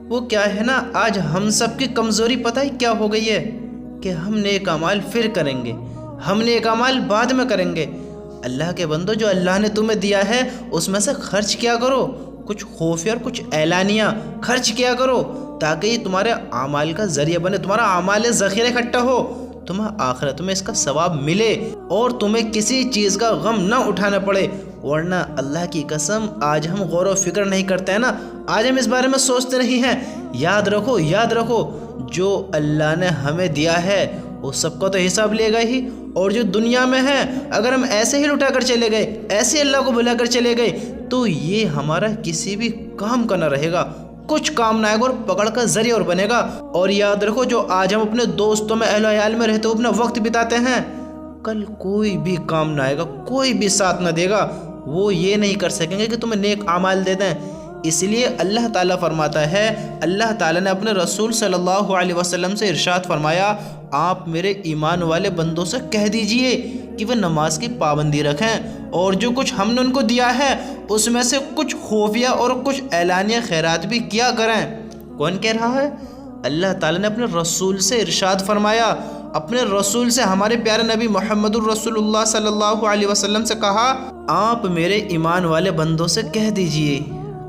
وہ کیا ہے نا، آج ہم سب کی کمزوری پتہ ہی کیا ہو گئی ہے کہ ہم نیک اعمال پھر کریں گے، ہم نیک اعمال بعد میں کریں گے۔ اللہ کے بندو، جو اللہ نے تمہیں دیا ہے اس میں سے خرچ کیا کرو، کچھ خفیہ اور کچھ اعلانیہ خرچ کیا کرو، تاکہ یہ تمہارے اعمال کا ذریعہ بنے، تمہارا اعمال ذخیرہ اکٹھا ہو، تمہیں آخرت میں اس کا ثواب ملے اور تمہیں کسی چیز کا غم نہ اٹھانا پڑے۔ ورنہ اللہ کی قسم آج ہم غور و فکر نہیں کرتے ہیں نا، آج ہم اس بارے میں سوچتے نہیں ہیں۔ یاد رکھو، یاد رکھو، جو اللہ نے ہمیں دیا ہے وہ سب کا تو حساب لے گا ہی، اور جو دنیا میں ہے اگر ہم ایسے ہی لٹا کر چلے گئے، ایسے اللہ کو بھلا کر چلے گئے، تو یہ ہمارا کسی بھی کام کا نہ رہے گا، کچھ کام نہ آئے گا اور پکڑ کا ذریعہ اور بنے گا۔ اور یاد رکھو، جو آج ہم اپنے دوستوں میں، اہل و عیال میں رہتے ہوئے اپنا وقت بتاتے ہیں، کل کوئی بھی کام نہ آئے گا، کوئی بھی ساتھ نہ دے گا، وہ یہ نہیں کر سکیں گے کہ تمہیں نیک اعمال دے دیں۔ اس لیے اللہ تعالیٰ فرماتا ہے، اللہ تعالیٰ نے اپنے رسول صلی اللہ علیہ وسلم سے ارشاد فرمایا، آپ میرے ایمان والے بندوں سے کہہ دیجئے کہ وہ نماز کی پابندی رکھیں، اور جو کچھ ہم نے ان کو دیا ہے اس میں سے کچھ خفیہ اور کچھ اعلانیہ خیرات بھی کیا کریں۔ کون کہہ رہا ہے؟ اللہ تعالیٰ نے اپنے رسول سے ارشاد فرمایا، اپنے رسول سے، ہمارے پیارے نبی محمد الرسول اللہ صلی اللہ علیہ وسلم سے کہا، آپ میرے ایمان والے بندوں سے کہہ دیجئے۔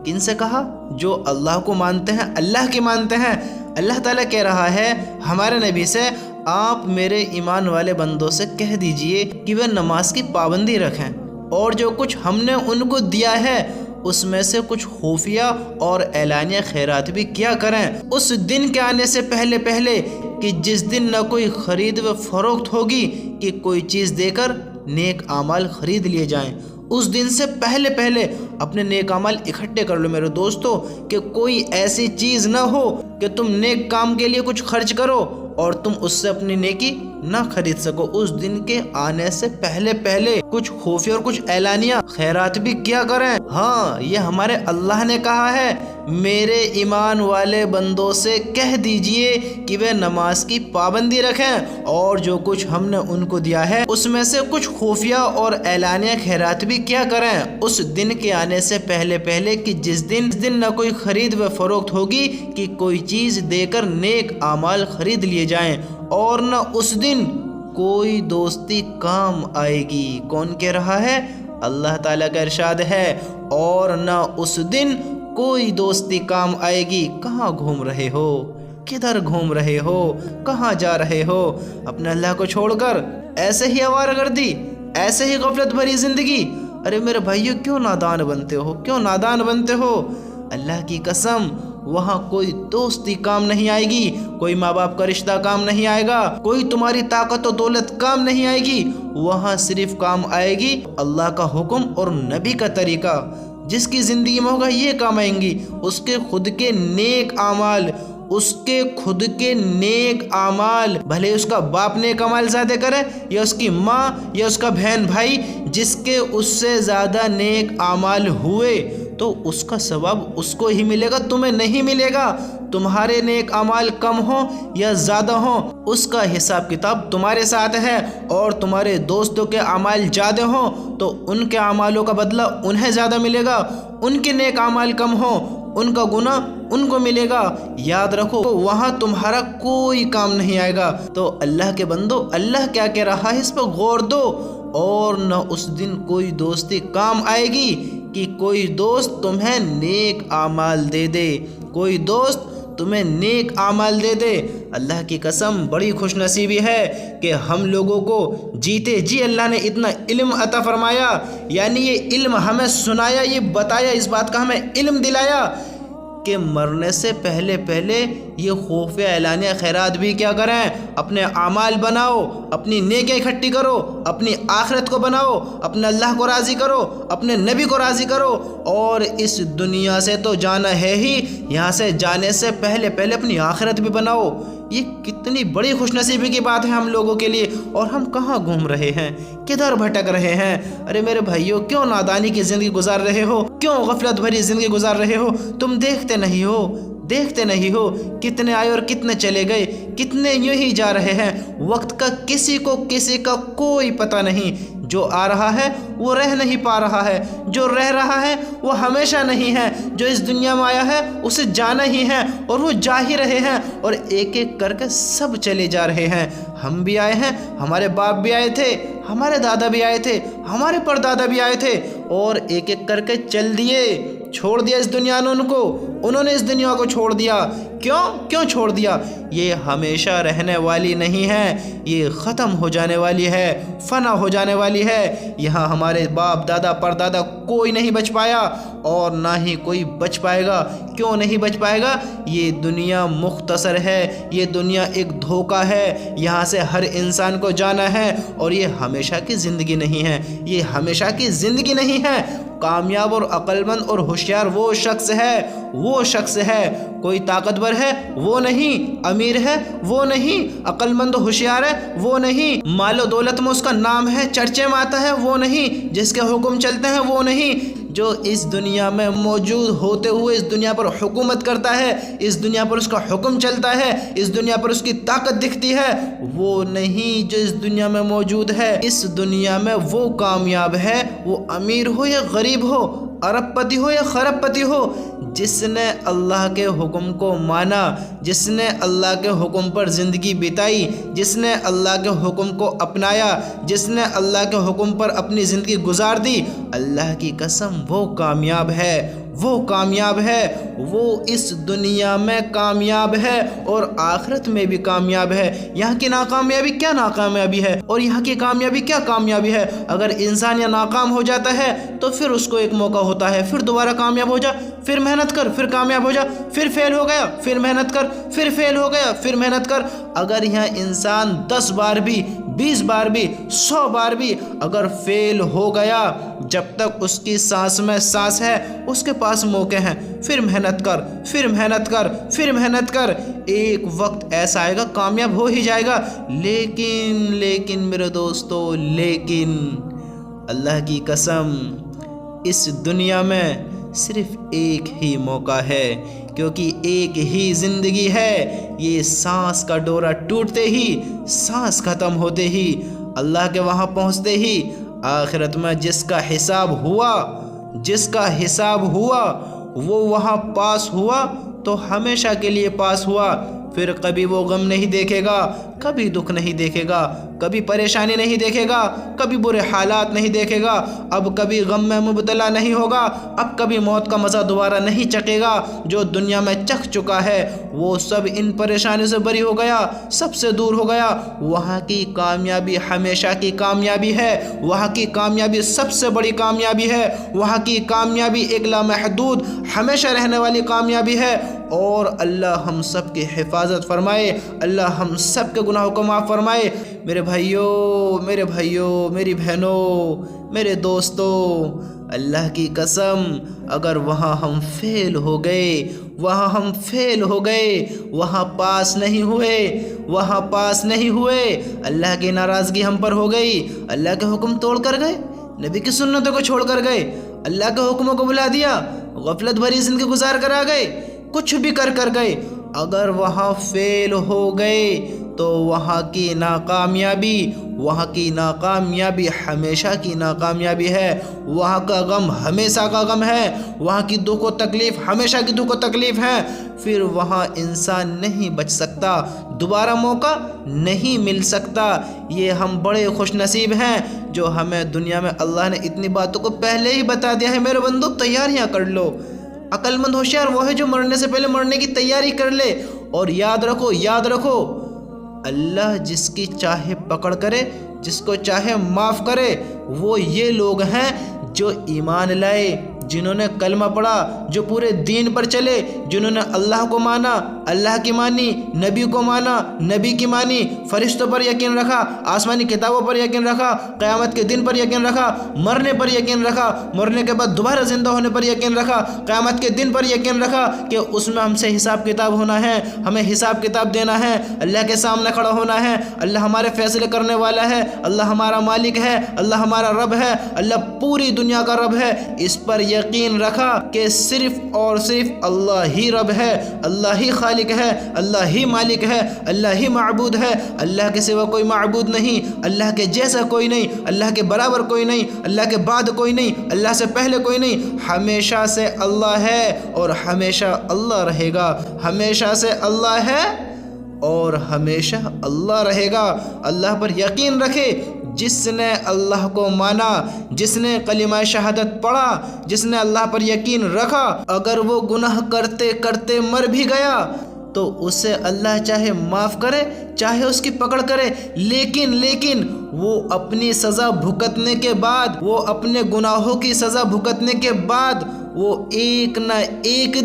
کن سے کہا؟ جو اللہ کو مانتے ہیں، اللہ کی مانتے ہیں۔ اللہ تعالیٰ کہہ رہا ہے ہمارے نبی سے، آپ میرے ایمان والے بندوں سے کہہ دیجئے کہ وہ نماز کی پابندی رکھیں، اور جو کچھ ہم نے ان کو دیا ہے اس میں سے کچھ خفیہ اور اعلانیہ خیرات بھی کیا کریں، اس دن کے آنے سے پہلے پہلے کہ جس دن نہ کوئی خرید و فروخت ہوگی کہ کوئی چیز دے کر نیک اعمال خرید لیے جائیں۔ اس دن سے پہلے پہلے اپنے نیک اعمال اکٹھے کر لو میرے دوستو، کہ کوئی ایسی چیز نہ ہو کہ تم نیک کام کے لیے کچھ خرچ کرو اور تم اس سے اپنی نیکی نہ خرید سکو۔ اس دن کے آنے سے پہلے پہلے کچھ خفیہ اور کچھ اعلانیہ خیرات بھی کیا کریں۔ ہاں، یہ ہمارے اللہ نے کہا ہے، میرے ایمان والے بندوں سے کہہ دیجئے کہ وہ نماز کی پابندی رکھیں، اور جو کچھ ہم نے ان کو دیا ہے اس میں سے کچھ خفیہ اور اعلانیہ خیرات بھی کیا کریں، اس دن کے آنے سے پہلے پہلے کہ جس دن نہ کوئی خرید و فروخت ہوگی کہ کوئی چیز دے کر نیک اعمال خرید لیے جائیں، اور نہ اس دن کوئی دوستی کام آئے گی۔ کون کہہ رہا ہے؟ اللہ تعالیٰ کا ارشاد ہے، اور نہ اس دن کوئی دوستی کام آئے گی۔ کہاں گھوم رہے ہو؟ کدھر گھوم رہے ہو؟ کہاں جا رہے ہو اپنے اللہ کو چھوڑ کر؟ ایسے ہی آوارہ گردی، ایسے ہی غفلت بھری زندگی۔ ارے میرے بھائیو، کیوں نادان بنتے ہو؟ کیوں نادان بنتے ہو؟ اللہ کی قسم، وہاں کوئی دوستی کام نہیں آئے گی، کوئی ماں باپ کا رشتہ کام نہیں آئے گا، کوئی تمہاری طاقت و دولت کام نہیں آئے گی۔ وہاں صرف کام آئے گی اللہ کا حکم اور نبی کا طریقہ۔ جس کی زندگی میں ہوگا یہ کام آئیں گی، اس کے خود کے نیک اعمال، اس کے خود کے نیک اعمال، بھلے اس کا باپ نیک اعمال زیادہ کرے یا اس کی ماں یا اس کا بہن بھائی، جس کے اس سے زیادہ نیک اعمال ہوئے تو اس کا ثواب اس کو ہی ملے گا، تمہیں نہیں ملے گا۔ تمہارے نیک اعمال کم ہوں یا زیادہ ہوں، اس کا حساب کتاب تمہارے ساتھ ہے، اور تمہارے دوستوں کے اعمال زیادہ ہوں تو ان کے اعمالوں کا بدلہ انہیں زیادہ ملے گا، ان کے نیک اعمال کم ہوں ان کا گناہ ان کو ملے گا۔ یاد رکھو، وہاں تمہارا کوئی کام نہیں آئے گا۔ تو اللہ کے بندو، اللہ کیا کہہ رہا ہے اس پر غور دو، اور نہ اس دن کوئی دوستی کام آئے گی کہ کوئی دوست تمہیں نیک اعمال دے دے، کوئی دوست تمہیں نیک اعمال دے دے۔ اللہ کی قسم، بڑی خوش نصیبی ہے کہ ہم لوگوں کو جیتے جی اللہ نے اتنا علم عطا فرمایا، یعنی یہ علم ہمیں سنایا، یہ بتایا، اس بات کا ہمیں علم دلایا کہ مرنے سے پہلے پہلے یہ خفیہ اعلانیہ خیرات بھی کیا کریں، اپنے اعمال بناؤ، اپنی نیکیاں اکٹھی کرو، اپنی آخرت کو بناؤ، اپنے اللہ کو راضی کرو، اپنے نبی کو راضی کرو، اور اس دنیا سے تو جانا ہے ہی، یہاں سے جانے سے پہلے پہلے اپنی آخرت بھی بناؤ۔ یہ کتنی بڑی خوش نصیبی کی بات ہے ہم لوگوں کے لیے، اور ہم کہاں گھوم رہے ہیں، کدھر بھٹک رہے ہیں؟ ارے میرے بھائیوں، کیوں نادانی کی زندگی گزار رہے ہو؟ کیوں غفلت بھری زندگی گزار رہے ہو؟ تم دیکھتے نہیں ہو دیکھتے نہیں ہو کتنے آئے اور کتنے چلے گئے، کتنے یوں ہی جا رہے ہیں۔ وقت کا کسی کا کوئی پتہ نہیں۔ جو آ رہا ہے وہ رہ نہیں پا رہا ہے، جو رہ رہا ہے وہ ہمیشہ نہیں ہے، جو اس دنیا میں آیا ہے اسے جانا ہی ہے اور وہ جا ہی رہے ہیں، اور ایک ایک کر کے سب چلے جا رہے ہیں۔ ہم بھی آئے ہیں، ہمارے باپ بھی آئے تھے، ہمارے دادا بھی آئے تھے، ہمارے پردادا بھی آئے تھے، اور ایک ایک کر کے چل دیے، چھوڑ دیا اس دنیا نے ان کو، انہوں نے اس دنیا کو چھوڑ دیا۔ کیوں چھوڑ دیا؟ یہ ہمیشہ رہنے والی نہیں ہے، یہ ختم ہو جانے والی ہے، فنا ہو جانے والی ہے۔ یہاں ہمارے باپ دادا پردادا کوئی نہیں بچ پایا اور نہ ہی کوئی بچ پائے گا۔ کیوں نہیں بچ پائے گا؟ یہ دنیا مختصر ہے، یہ دنیا ایک دھوکہ ہے، یہاں سے ہر انسان کو جانا ہے، اور یہ ہمیشہ کی زندگی نہیں ہے، یہ ہمیشہ کی زندگی نہیں ہے۔ کامیاب اور عقل مند اور ہوشیار وہ شخص ہے، کوئی طاقتور ہے وہ نہیں، امیر ہے وہ نہیں، عقل مند و ہوشیار ہے وہ نہیں، مال و دولت میں اس کا نام ہے، چرچے میں آتا ہے وہ نہیں، جس کے حکم چلتے ہیں وہ نہیں، جو اس دنیا میں موجود ہوتے ہوئے اس دنیا پر حکومت کرتا ہے، اس دنیا پر اس کا حکم چلتا ہے، اس دنیا پر اس کی طاقت دکھتی ہے، وہ نہیں جو اس دنیا میں موجود ہے۔ اس دنیا میں وہ کامیاب ہے، وہ امیر ہو یا غریب ہو، ارب پتی ہو یا خرب پتی ہو، جس نے اللہ کے حکم کو مانا، جس نے اللہ کے حکم پر زندگی بتائی، جس نے اللہ کے حکم کو اپنایا، جس نے اللہ کے حکم پر اپنی زندگی گزار دی، اللہ کی قسم وہ کامیاب ہے، وہ کامیاب ہے، وہ اس دنیا میں کامیاب ہے اور آخرت میں بھی کامیاب ہے۔ یہاں کی ناکامیابی کیا ناکامیابی ہے اور یہاں کی کامیابی کیا کامیابی ہے؟ اگر انسان یا ناکام ہو جاتا ہے تو پھر اس کو ایک موقع ہوتا ہے، پھر دوبارہ کامیاب ہو جا، پھر محنت کر، پھر کامیاب ہو جا، پھر فیل ہو گیا، پھر محنت کر، پھر فیل ہو گیا، پھر محنت کر۔ اگر یہاں انسان 10 بار بھی، 20 بار بھی، 100 بار بھی اگر فیل ہو گیا، جب تک اس کی سانس میں سانس ہے اس کے پاس موقع ہیں، پھر محنت کر، پھر محنت کر، پھر محنت کر، ایک وقت ایسا آئے گا کامیاب ہو ہی جائے گا۔ لیکن میرے دوستو، لیکن اللہ کی قسم اس دنیا میں صرف ایک ہی موقع ہے، کیونکہ ایک ہی زندگی ہے۔ یہ سانس کا ڈورا ٹوٹتے ہی، سانس ختم ہوتے ہی، اللہ کے وہاں پہنچتے ہی، آخرت میں جس کا حساب ہوا وہ وہاں پاس ہوا تو ہمیشہ کے لیے پاس ہوا، پھر کبھی وہ غم نہیں دیکھے گا، کبھی دکھ نہیں دیکھے گا، کبھی پریشانی نہیں دیکھے گا، کبھی برے حالات نہیں دیکھے گا، اب کبھی غم میں مبتلا نہیں ہوگا، اب کبھی موت کا مزہ دوبارہ نہیں چکھے گا۔ جو دنیا میں چکھ چکا ہے وہ سب ان پریشانیوں سے بری ہو گیا، سب سے دور ہو گیا۔ وہاں کی کامیابی ہمیشہ کی کامیابی ہے، وہاں کی کامیابی سب سے بڑی کامیابی ہے، وہاں کی کامیابی ایک لامحدود ہمیشہ رہنے والی کامیابی ہے۔ اور اللہ ہم سب کی حفاظت فرمائے، اللہ ہم سب کے گناہوں کو معاف فرمائے۔ میرے بھائیوں، میری بہنوں، میرے دوستوں، اللہ کی قسم اگر وہاں ہم فیل ہو گئے، وہاں پاس نہیں ہوئے، اللہ کی ناراضگی ہم پر ہو گئی، اللہ کے حکم توڑ کر گئے، نبی کی سنتوں کو چھوڑ کر گئے، اللہ کے حکموں کو بلا دیا، غفلت بھری زندگی گزار کر آ گئے، کچھ بھی کر گئے، اگر وہاں فیل ہو گئے تو وہاں کی ناکامیابی ہمیشہ کی ناکامیابی ہے، وہاں کا غم ہمیشہ کا غم ہے، وہاں کی دکھ و تکلیف ہمیشہ کی دکھ و تکلیف ہے، پھر وہاں انسان نہیں بچ سکتا، دوبارہ موقع نہیں مل سکتا۔ یہ ہم بڑے خوش نصیب ہیں جو ہمیں دنیا میں اللہ نے اتنی باتوں کو پہلے ہی بتا دیا ہے۔ میرے بندو، تیاریاں کر لو۔ عقل مند ہوشیار وہ ہے جو مرنے سے پہلے مرنے کی تیاری کر لے، اور یاد رکھو اللہ جس کی چاہے پکڑ کرے، جس کو چاہے معاف کرے۔ وہ یہ لوگ ہیں جو ایمان لائے، جنہوں نے کلمہ پڑھا، جو پورے دین پر چلے، جنہوں نے اللہ کو مانا، اللہ کی مانی، نبی کو مانا، نبی کی مانی، فرشتوں پر یقین رکھا، آسمانی کتابوں پر یقین رکھا، قیامت کے دن پر یقین رکھا، مرنے پر یقین رکھا، مرنے کے بعد دوبارہ زندہ ہونے پر یقین رکھا، قیامت کے دن پر یقین رکھا کہ اس میں ہم سے حساب کتاب ہونا ہے، ہمیں حساب کتاب دینا ہے، اللہ کے سامنے کھڑا ہونا ہے، اللہ ہمارے فیصلے کرنے والا ہے، اللہ ہمارا مالک ہے، اللہ ہمارا رب ہے، اللہ پوری دنیا کا رب ہے۔ اس پر یقین رکھا کہ صرف اور صرف اللہ ہی رب ہے، اللہ ہی خالق ہے، اللہ ہی مالک ہے، اللہ ہی معبود ہے، اللہ کے سوا کوئی معبود نہیں، اللہ کے جیسا کوئی نہیں، اللہ کے برابر کوئی نہیں، اللہ کے بعد کوئی نہیں، اللہ سے پہلے کوئی نہیں، ہمیشہ سے اللہ ہے اور ہمیشہ اللہ رہے گا، ہمیشہ سے اللہ ہے اور ہمیشہ اللہ رہے گا۔ اللہ پر یقین رکھے، جس نے اللہ کو مانا، جس نے کلمہ شہادت پڑھا، جس نے اللہ پر یقین رکھا، اگر وہ گناہ کرتے کرتے مر بھی گیا تو اسے اللہ چاہے معاف کرے، چاہے اس کی پکڑ کرے، لیکن وہ اپنی سزا بھگتنے کے بعد، وہ اپنے گناہوں کی سزا بھگتنے کے بعد وہ ایک نہ ایک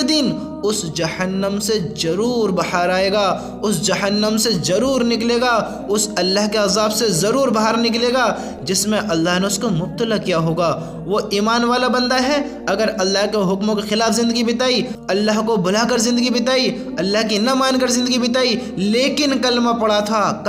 دن اس جہنم سے ضرور باہر آئے گا، اس جہنم سے ضرور نکلے گا، اس اللہ کے عذاب سے ضرور باہر نکلے گا جس میں اللہ نے اس کو مبتلا کیا ہوگا۔ وہ ایمان والا بندہ ہے، اگر اللہ کے حکموں کے خلاف زندگی بتائی، اللہ کو بھلا کر زندگی بتائی، اللہ کی نہ مان کر زندگی بتائی، لیکن کلمہ پڑھا تھا،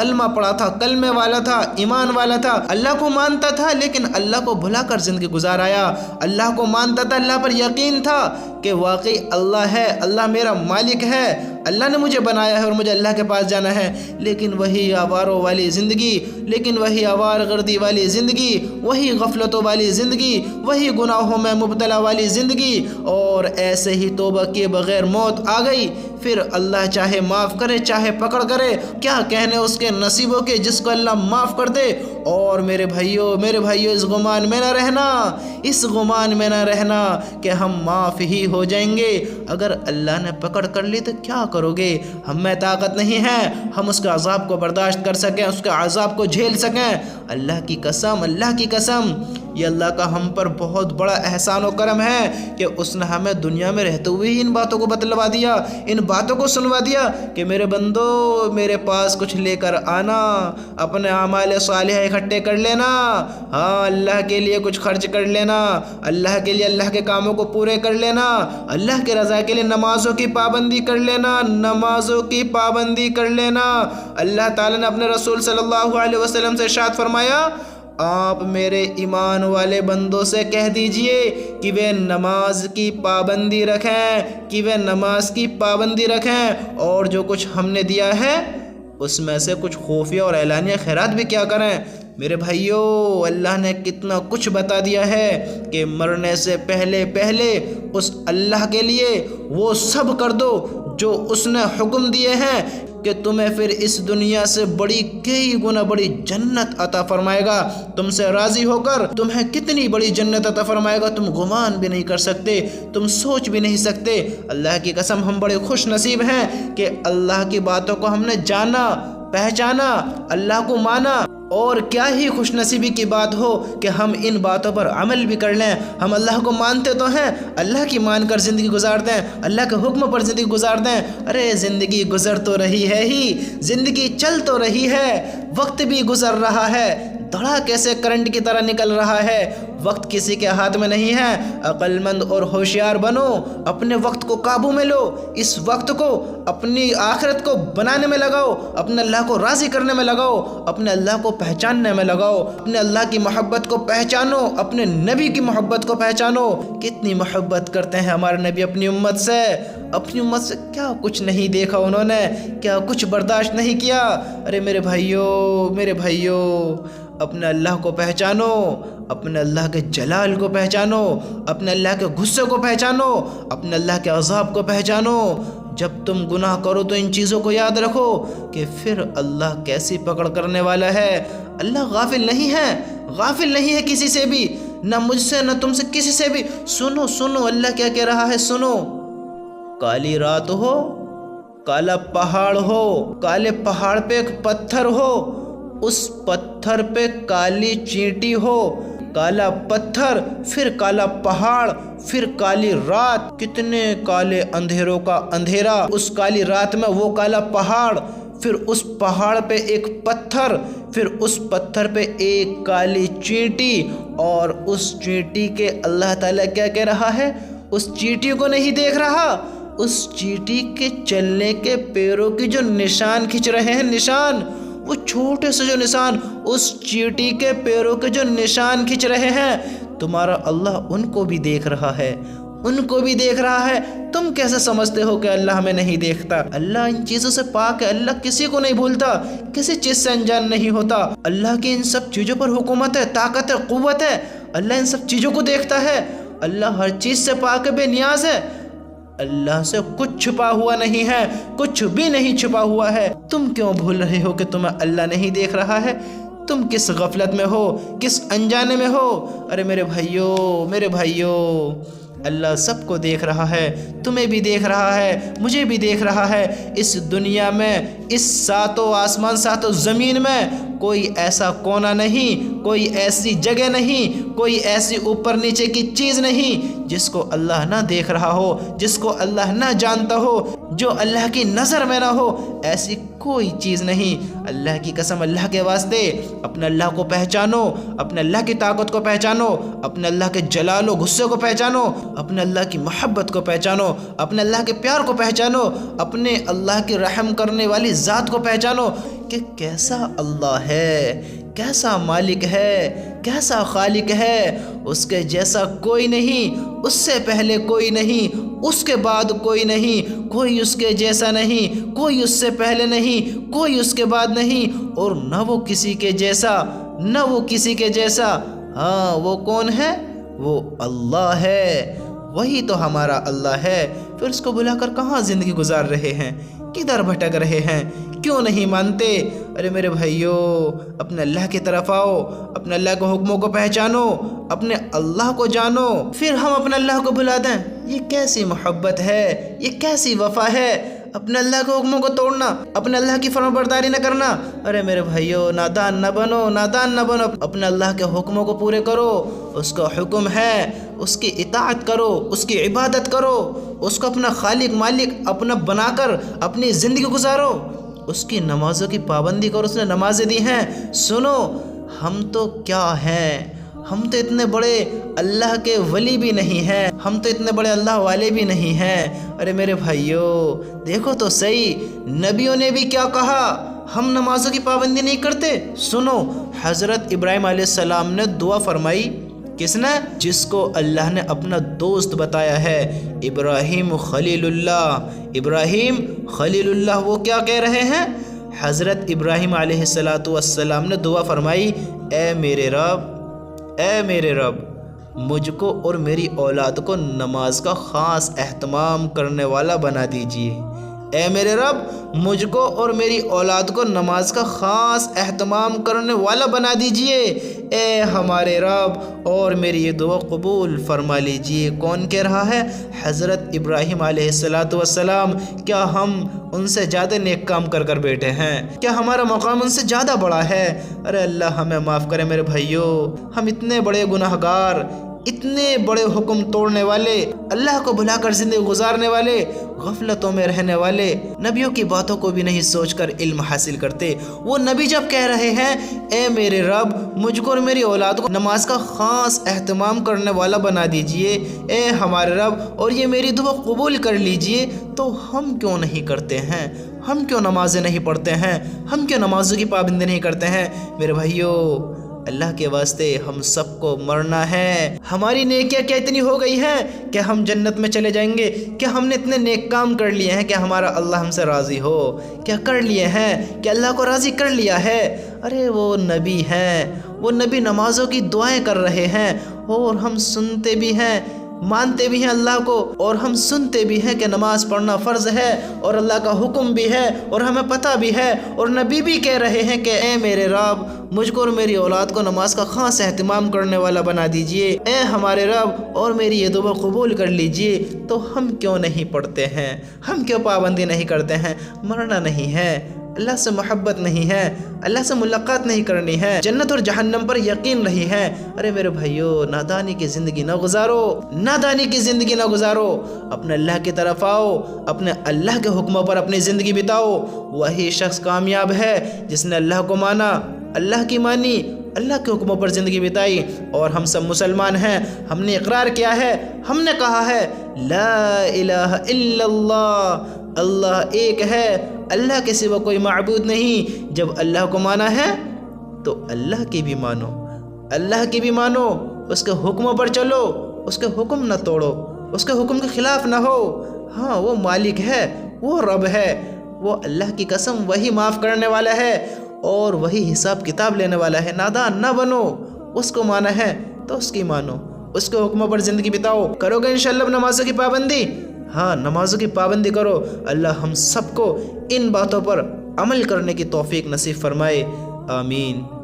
کلمے والا تھا، ایمان والا تھا، اللہ کو مانتا تھا لیکن اللہ کو بھلا کر زندگی گزار آیا، اللہ کو مانتا تھا، اللہ پر یقین تھا کہ واقعی اللہ ہے، اللہ میرا مالک ہے، اللہ نے مجھے بنایا ہے اور مجھے اللہ کے پاس جانا ہے، لیکن وہی آواروں والی زندگی، لیکن وہی آوار گردی والی زندگی، وہی غفلتوں والی زندگی، وہی گناہوں میں مبتلا والی زندگی، اور ایسے ہی توبہ کیے بغیر موت آ گئی، پھر اللہ چاہے معاف کرے چاہے پکڑ کرے، کیا کہنے اس کے نصیبوں کے جس کو اللہ معاف کر دے۔ اور میرے بھائیوں اس گمان میں نہ رہنا کہ ہم معاف ہی ہو جائیں گے۔ اگر اللہ نے پکڑ کر لی تو کیا کرو گے؟ ہم میں طاقت نہیں ہے ہم اس کے عذاب کو برداشت کر سکیں، اس کے عذاب کو جھیل سکیں۔ اللہ کی قسم یہ اللہ کا ہم پر بہت بڑا احسان و کرم ہے کہ اس نے ہمیں دنیا میں رہتے ہوئے ہی ان باتوں کو بتلوا دیا، ان باتوں کو سنوا دیا کہ میرے بندو میرے پاس کچھ لے کر آنا، اپنے اعمال صالحہ اکٹھے کر لینا، ہاں اللہ کے لیے کچھ خرچ کر لینا، اللہ کے لیے اللہ کے کاموں کو پورے کر لینا، اللہ کے رضا کے لیے نمازوں کی پابندی کر لینا۔ اللہ تعالیٰ نے اپنے رسول صلی اللہ علیہ وسلم سے ارشاد فرمایا، آپ میرے ایمان والے بندوں سے کہہ دیجئے کہ وہ نماز کی پابندی رکھیں اور جو کچھ ہم نے دیا ہے اس میں سے کچھ خفیہ اور اعلانیہ خیرات بھی کیا کریں۔ میرے بھائیوں اللہ نے کتنا کچھ بتا دیا ہے کہ مرنے سے پہلے اس اللہ کے لیے وہ سب کر دو جو اس نے حکم دیے ہیں کہ تمہیں پھر اس دنیا سے کئی گنا بڑی جنت عطا فرمائے گا، تم سے راضی ہو کر تمہیں کتنی بڑی جنت عطا فرمائے گا تم گمان بھی نہیں کر سکتے، تم سوچ بھی نہیں سکتے۔ اللہ کی قسم ہم بڑے خوش نصیب ہیں کہ اللہ کی باتوں کو ہم نے جانا، پہچانا، اللہ کو مانا، اور کیا ہی خوش نصیبی کی بات ہو کہ ہم ان باتوں پر عمل بھی کر لیں۔ ہم اللہ کو مانتے تو ہیں، اللہ کی مان کر زندگی گزار دیں، اللہ کے حکم پر زندگی گزار دیں۔ ارے زندگی گزر تو رہی ہے ہی، زندگی چل تو رہی ہے، وقت بھی گزر رہا ہے، دھڑا کیسے کرنٹ کی طرح نکل رہا ہے، وقت کسی کے ہاتھ میں نہیں ہے۔ عقل مند اور ہوشیار بنو، اپنے وقت کو قابو میں لو، اس وقت کو اپنی آخرت کو بنانے میں لگاؤ، اپنے اللہ کو راضی کرنے میں لگاؤ، اپنے اللہ کو پہچاننے میں لگاؤ، اپنے اللہ کی محبت کو پہچانو، اپنے نبی کی محبت کو پہچانو۔ کتنی محبت کرتے ہیں ہمارے نبی اپنی امت سے کیا کچھ نہیں دیکھا انہوں نے، کیا کچھ برداشت نہیں کیا۔ ارے میرے بھائیوں اپنے اللہ کو پہچانو، اپنے اللہ کے جلال کو پہچانو، اپنے اللہ کے غصے کو پہچانو، اپنے اللہ کے عذاب کو پہچانو۔ جب تم گناہ کرو تو ان چیزوں کو یاد رکھو کہ پھر اللہ کیسی پکڑ کرنے والا ہے۔ اللہ غافل نہیں ہے کسی سے بھی، نہ مجھ سے نہ تم سے، کسی سے بھی۔ سنو اللہ کیا کہہ رہا ہے، سنو۔ کالی رات ہو، کالا پہاڑ ہو، کالے پہاڑ پہ ایک پتھر ہو، اس پتھر پہ کالی چینٹی ہو، کالا پتھر، پھر کالا پہاڑ، پھر کالی رات، کتنے کالے اندھیروں کا اندھیرا، اس کالی رات میں وہ کالا پہاڑ، پھر اس پہاڑ پہ ایک پتھر، پھر اس پتھر پہ ایک کالی چینٹی، اور اس چینٹی کے اللہ تعالیٰ کیا کہہ رہا ہے، اس چینٹی کو نہیں دیکھ رہا، اس چینٹی کے چلنے کے پیروں کی جو نشان کھنچ رہے ہیں، نشان، وہ چھوٹے سے جو نشان اس چینٹی کے پیروں کے جو نشان کھنچ رہے ہیں، تمہارا اللہ ان کو بھی دیکھ رہا ہے، ان کو بھی دیکھ رہا ہے۔ تم کیسے سمجھتے ہو کہ اللہ ہمیں نہیں دیکھتا؟ اللہ ان چیزوں سے پاک ہے، اللہ کسی کو نہیں بھولتا، کسی چیز سے انجان نہیں ہوتا۔ اللہ کی ان سب چیزوں پر حکومت ہے، طاقت ہے، قوت ہے۔ اللہ ان سب چیزوں کو دیکھتا ہے۔ اللہ ہر چیز سے پاک ہے، بے نیاز ہے۔ اللہ سے کچھ چھپا ہوا نہیں ہے، کچھ بھی نہیں چھپا ہوا ہے۔ تم کیوں بھول رہے ہو کہ تمہیں اللہ نہیں دیکھ رہا ہے؟ تم کس غفلت میں ہو، کس انجانے میں ہو؟ ارے میرے بھائیو، اللہ سب کو دیکھ رہا ہے، تمہیں بھی دیکھ رہا ہے، مجھے بھی دیکھ رہا ہے۔ اس دنیا میں، اس ساتوں آسمان ساتوں زمین میں کوئی ایسا کونا نہیں، کوئی ایسی جگہ نہیں، کوئی ایسی اوپر نیچے کی چیز نہیں جس کو اللہ نہ دیکھ رہا ہو، جس کو اللہ نہ جانتا ہو، جو اللہ کی نظر میں نہ ہو۔ ایسی کوئی چیز نہیں۔ اللہ کی قسم، اللہ کے واسطے اپنے اللہ کو پہچانو، اپنے اللہ کی طاقت کو پہچانو، اپنے اللہ کے جلال و غصے کو پہچانو، اپنے اللہ کی محبت کو پہچانو، اپنے اللہ کے پیار کو پہچانو، اپنے اللہ کی رحم کرنے والی ذات کو پہچانو کہ کیسا اللہ ہے، کیسا مالک ہے، کیسا خالق ہے۔ اس کے جیسا کوئی نہیں، اس سے پہلے کوئی نہیں، اس کے بعد کوئی نہیں، کوئی اس کے جیسا نہیں، کوئی اس سے پہلے نہیں، کوئی اس کے بعد نہیں، اور نہ وہ کسی کے جیسا، نہ وہ کسی کے جیسا۔ ہاں، وہ کون ہے؟ وہ اللہ ہے، وہی تو ہمارا اللہ ہے۔ پھر اس کو بلا کر کہاں زندگی گزار رہے ہیں؟ کدھر بھٹک رہے ہیں؟ کیوں نہیں مانتے؟ ارے میرے بھائیو، اپنے اللہ کی طرف آؤ، اپنے اللہ کے حکموں کو پہچانو، اپنے اللہ کو جانو، پھر ہم اپنے اللہ کو بھلا دیں۔ یہ کیسی محبت ہے، یہ کیسی وفا ہے؟ اپنے اللہ کے حکموں کو توڑنا، اپنے اللہ کی فرما برداری نہ کرنا۔ ارے میرے بھائیو، نادان نہ بنو، نادان نہ بنو، اپنے اللہ کے حکموں کو پورے کرو۔ اس کا حکم ہے، اس کی اطاعت کرو، اس کی عبادت کرو، اس کو اپنا خالق مالک اپنا بنا کر اپنی زندگی گزارو، اس کی نمازوں کی پابندی کرو۔ اس نے نمازیں دی ہیں۔ سنو، ہم تو کیا ہیں؟ ہم تو اتنے بڑے اللہ کے ولی بھی نہیں ہیں، ہم تو اتنے بڑے اللہ والے بھی نہیں ہیں۔ ارے میرے بھائیو، دیکھو تو صحیح، نبیوں نے بھی کیا کہا؟ ہم نمازوں کی پابندی نہیں کرتے۔ سنو، حضرت ابراہیم علیہ السلام نے دعا فرمائی، کس نے؟ جس کو اللہ نے اپنا دوست بتایا ہے، ابراہیم خلیل اللہ۔ ابراہیم خلیل اللہ، وہ کیا کہہ رہے ہیں؟ حضرت ابراہیم علیہ السلام نے دعا فرمائی، اے میرے رب، مجھ کو اور میری اولاد کو نماز کا خاص اہتمام کرنے والا بنا دیجیے۔ اے میرے رب، مجھ کو اور میری اولاد کو نماز کا خاص اہتمام کرنے والا بنا دیجیے۔ اے ہمارے رب، اور میری یہ دعا قبول فرما لیجیے۔ کون کہہ رہا ہے؟ حضرت ابراہیم علیہ السلام۔ کیا ہم ان سے زیادہ نیک کام کر کر بیٹھے ہیں؟ کیا ہمارا مقام ان سے زیادہ بڑا ہے؟ ارے اللہ ہمیں معاف کرے میرے بھائیو، ہم اتنے بڑے گناہ گار، اتنے بڑے حکم توڑنے والے، اللہ کو بھلا کر زندگی گزارنے والے، غفلتوں میں رہنے والے، نبیوں کی باتوں کو بھی نہیں سوچ کر علم حاصل کرتے۔ وہ نبی جب کہہ رہے ہیں، اے میرے رب، مجھ کو اور میری اولاد کو نماز کا خاص اہتمام کرنے والا بنا دیجئے، اے ہمارے رب، اور یہ میری دعا قبول کر لیجئے، تو ہم کیوں نہیں کرتے ہیں؟ ہم کیوں نمازیں نہیں پڑھتے ہیں؟ ہم کیوں نمازوں کی پابندی نہیں کرتے ہیں؟ میرے بھائیو، اللہ کے واسطے ہم سب کو مرنا ہے۔ ہماری نیکیاں کیا اتنی ہو گئی ہیں کہ ہم جنت میں چلے جائیں گے؟ کیا ہم نے اتنے نیک کام کر لیے ہیں کہ ہمارا اللہ ہم سے راضی ہو؟ کیا کر لیے ہیں کہ اللہ کو راضی کر لیا ہے؟ ارے وہ نبی ہیں، وہ نبی نمازوں کی دعائیں کر رہے ہیں، اور ہم سنتے بھی ہیں، مانتے بھی ہیں اللہ کو، اور ہم سنتے بھی ہیں کہ نماز پڑھنا فرض ہے، اور اللہ کا حکم بھی ہے، اور ہمیں پتہ بھی ہے، اور نبی بھی کہہ رہے ہیں کہ اے میرے رب، مجھ کو اور میری اولاد کو نماز کا خاص اہتمام کرنے والا بنا دیجئے، اے ہمارے رب، اور میری یہ دعا قبول کر لیجئے۔ تو ہم کیوں نہیں پڑھتے ہیں؟ ہم کیوں پابندی نہیں کرتے ہیں؟ مرنا نہیں ہے، اللہ سے محبت نہیں ہے، اللہ سے ملاقات نہیں کرنی ہے، جنت اور جہنم پر یقین نہیں ہے۔ ارے میرے بھائیو، نادانی کی زندگی نہ گزارو، نادانی کی زندگی نہ گزارو، اپنے اللہ کی طرف آؤ، اپنے اللہ کے حکموں پر اپنی زندگی بتاؤ۔ وہی شخص کامیاب ہے جس نے اللہ کو مانا، اللہ کی مانی، اللہ کے حکموں پر زندگی بتائی۔ اور ہم سب مسلمان ہیں، ہم نے اقرار کیا ہے، ہم نے کہا ہے لا الہ الا اللہ، اللہ ایک ہے، اللہ کے سوا کوئی معبود نہیں۔ جب اللہ کو مانا ہے تو اللہ کی بھی مانو، اللہ کی بھی مانو، اس کے حکموں پر چلو، اس کے حکم نہ توڑو، اس کے حکم کے خلاف نہ ہو۔ ہاں وہ مالک ہے، وہ رب ہے، وہ اللہ کی قسم وہی معاف کرنے والا ہے اور وہی حساب کتاب لینے والا ہے۔ نادان نہ بنو، اس کو مانا ہے تو اس کی مانو، اس کے حکموں پر زندگی بتاؤ۔ کرو گے انشاءاللہ نمازوں کی پابندی؟ ہاں نمازوں کی پابندی کرو۔ اللہ ہم سب کو ان باتوں پر عمل کرنے کی توفیق نصیب فرمائے، آمین۔